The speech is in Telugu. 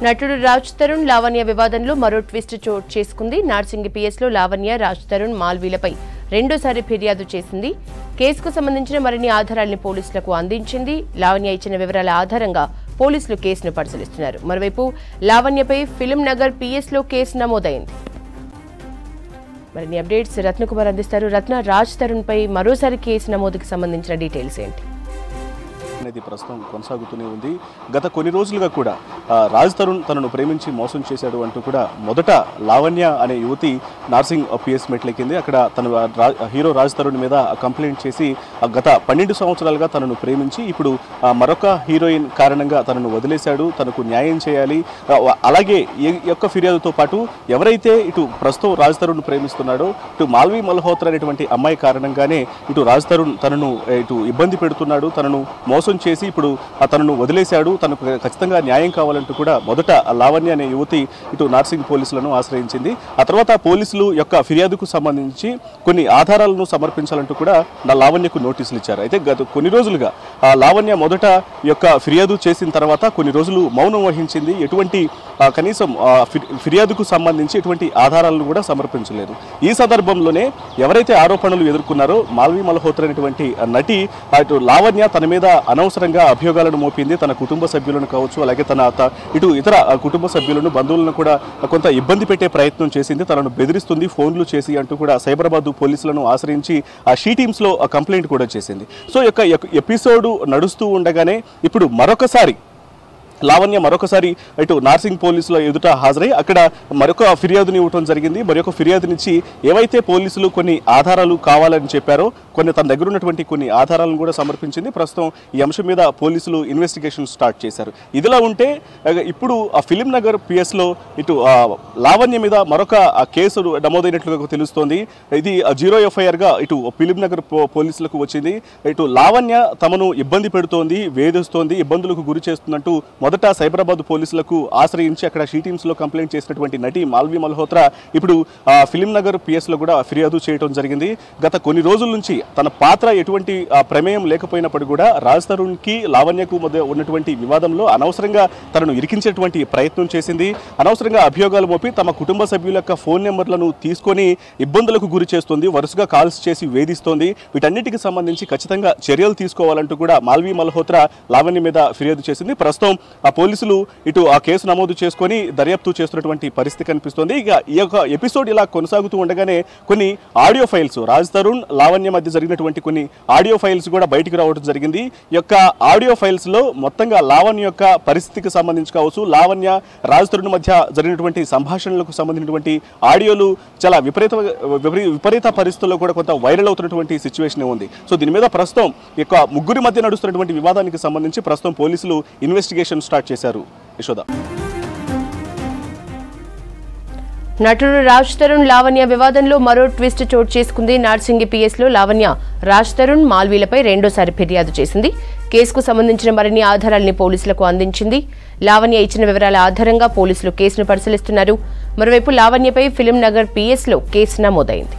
నటుడు రాజ్ తరుణ్ లావణ్య వివాదంలో మరో ట్విస్ట్ చోటు చేసుకుంది. నార్సింగి పిఎస్ లో లావణ్య రాజ్ తరుణ్ మాల్వీలపై రెండోసారి ఫిర్యాదు చేసింది. కేసుకు సంబంధించిన మరిన్ని ఆధారాలను పోలీసులకు అందించింది. లావణ్య ఇచ్చిన వివరాల ఆధారంగా పోలీసులు కేసును పరిశీలిస్తున్నారు. మరోవైపు లావణ్యపై ఫిల్మ్ నగర్ పిఎస్ లో కేసు నమోదైంది. మరిన్ని అప్డేట్స్ రత్నకుమార్ అందిస్తారు. రత్న, రాజ్ తరుణ్ పై మరోసారి కేసు నమోదుకు సంబంధించిన డీటెయిల్స్ ఏంటి? అనేది ప్రస్తుతం కొనసాగుతూనే ఉంది. గత కొన్ని రోజులుగా కూడా రాజ్ తరుణ్ తనను ప్రేమించి మోసం చేశాడు అంటూ కూడా మొదట లావణ్య అనే యువతి నార్సింగ్ పిఎస్ మెట్లెక్కింది. అక్కడ తను హీరో రాజ్ తరుణ్ మీద కంప్లైంట్ చేసి గత 12 సంవత్సరాలుగా తనను ప్రేమించి ఇప్పుడు మరొక హీరోయిన్ కారణంగా తనను వదిలేశాడు, తనకు న్యాయం చేయాలి, అలాగే ఈ యొక్క ఫిర్యాదుతో పాటు ఎవరైతే ఇటు ప్రస్తుతం రాజ్ తరుణ్ ప్రేమిస్తున్నాడో ఇటు మాల్వీ మల్హోత్రా అనేటువంటి అమ్మాయి కారణంగానే ఇటు రాజ్ తరుణ్ తనను ఇటు ఇబ్బంది పెడుతున్నాడు, తనను మోసం చేసి ఇప్పుడు తనను వదిలేశాడు, తనకు ఖచ్చితంగా న్యాయం కావాలంటూ కూడా మొదట లావణ్య అనే యువతి ఇటు నార్సింగ్ పోలీసులను ఆశ్రయించింది. ఆ తర్వాత పోలీసులు యొక్క ఫిర్యాదుకు సంబంధించి కొన్ని ఆధారాలను సమర్పించాలంటూ కూడా లావణ్యకు నోటీసులు ఇచ్చారు. అయితే గత కొన్ని రోజులుగా లావణ్య మొదట యొక్క ఫిర్యాదు చేసిన తర్వాత కొన్ని రోజులు మౌనం వహించింది. ఎటువంటి కనీసం ఫిర్యాదుకు సంబంధించి ఎటువంటి ఆధారాలను కూడా సమర్పించలేదు. ఈ సందర్భంలోనే ఎవరైతే ఆరోపణలు ఎదుర్కొన్నారో మాల్వీ మల్హోత్రా అనేటువంటి నటి అటు లావణ్య తన మీద అనవసరంగా అభియోగాలను మోపింది. తన కుటుంబ సభ్యులను కావచ్చు, అలాగే తన ఇటు ఇతర కుటుంబ సభ్యులను బంధువులను కూడా కొంత ఇబ్బంది పెట్టే ప్రయత్నం చేసింది, తనను బెదిరిస్తుంది ఫోన్లు చేసి అంటూ కూడా సైబరాబాద్ పోలీసులను ఆశ్రయించి ఆ షీ టీమ్స్ లో కంప్లైంట్ కూడా చేసింది. సో యొక్క ఎపిసోడ్ నడుస్తూ ఉండగానే ఇప్పుడు మరొకసారి లావణ్య మరొకసారి ఇటు నార్సింగ్ పోలీసుల ఎదుట హాజరై అక్కడ మరొక ఫిర్యాదుని ఇవ్వడం జరిగింది. మరొక ఫిర్యాదునిచ్చి ఏవైతే పోలీసులు కొన్ని ఆధారాలు కావాలని చెప్పారో తన దగ్గర ఉన్నటువంటి కొన్ని ఆధారాలను కూడా సమర్పించింది. ప్రస్తుతం ఈ అంశం మీద పోలీసులు ఇన్వెస్టిగేషన్ స్టార్ట్ చేశారు. ఇదిలా ఉంటే ఇప్పుడు ఆ ఫిలిం నగర్ పిఎస్లో ఇటు లావణ్య మీద మరొక కేసు నమోదైనట్లుగా తెలుస్తోంది. ఇది 0 FIRగా ఇటు ఫిలిం నగర్ పోలీసులకు వచ్చింది. ఇటు లావణ్య తమను ఇబ్బంది పెడుతోంది, వేధిస్తోంది, ఇబ్బందులకు గురి చేస్తుందంటూ మొదట సైబరాబాద్ పోలీసులకు ఆశ్రయించి అక్కడ షీ టీమ్స్ లో కంప్లైంట్ చేసినటువంటి నటి మాల్వీ మల్హోత్రా ఇప్పుడు ఫిలిం నగర్ పిఎస్ లో కూడా ఫిర్యాదు చేయడం జరిగింది. గత కొన్ని రోజుల నుంచి తన పాత్ర ఎటువంటి ప్రమేయం లేకపోయినప్పుడు కూడా రాజ్ తరుణ్ కి లావణ్యకు మధ్య ఉన్నటువంటి వివాదంలో అనవసరంగా తనను ఇరికించేటువంటి ప్రయత్నం చేసింది. అనవసరంగా అభియోగాలు మోపి తమ కుటుంబ సభ్యుల యొక్క ఫోన్ నెంబర్లను తీసుకొని ఇబ్బందులకు గురి చేస్తుంది, వరుసగా కాల్స్ చేసి వేధిస్తోంది. వీటన్నిటికి సంబంధించి ఖచ్చితంగా చర్యలు తీసుకోవాలంటూ కూడా మాల్వీ మల్హోత్రా లావణ్య మీద ఫిర్యాదు చేసింది. ప్రస్తుతం ఆ పోలీసులు ఇటు ఆ కేసు నమోదు చేసుకొని దర్యాప్తు చేస్తున్నటువంటి పరిస్థితి కనిపిస్తోంది. ఇక ఈ యొక్క ఎపిసోడ్ ఇలా కొనసాగుతూ ఉండగానే కొన్ని ఆడియో ఫైల్స్ రాజ్ తరుణ్ లావణ్య మధ్య జరిగినటువంటి కొన్ని ఆడియో ఫైల్స్ కూడా బయటికి రావడం జరిగింది. ఈ యొక్క ఆడియో ఫైల్స్ లో మొత్తంగా లావణ్య యొక్క పరిస్థితికి సంబంధించి కావచ్చు, లావణ్య రాజ్ తరుణ్ మధ్య జరిగినటువంటి సంభాషణలకు సంబంధించినటువంటి ఆడియోలు చాలా విపరీత పరిస్థితుల్లో కూడా కొంత వైరల్ అవుతున్నటువంటి సిచ్యువేషన్ ఉంది. సో దీని మీద ప్రస్తుతం ఈ యొక్క ముగ్గురి మధ్య నడుస్తున్నటువంటి వివాదానికి సంబంధించి ప్రస్తుతం పోలీసులు ఇన్వెస్టిగేషన్ స్టార్ట్ చేశారు. యశోద. నటుడు రాజ్ తరుణ్ లావణ్య వివాదంలో మరో ట్విస్ట్ చోటు చేసుకుంది. నార్సింగి పిఎస్ లో లావణ్య రాజ్ తరుణ్ మాల్వీలపై రెండోసారి ఫిర్యాదు చేసింది. కేసుకు సంబంధించిన మరిన్ని ఆధారాలని పోలీసులకు అందించింది. లావణ్య ఇచ్చిన వివరాల ఆధారంగా పోలీసులు కేసును పరిశీలిస్తున్నారు. మరోవైపు లావణ్యపై ఫిలిం నగర్ పిఎస్ లో కేసు నమోదైంది.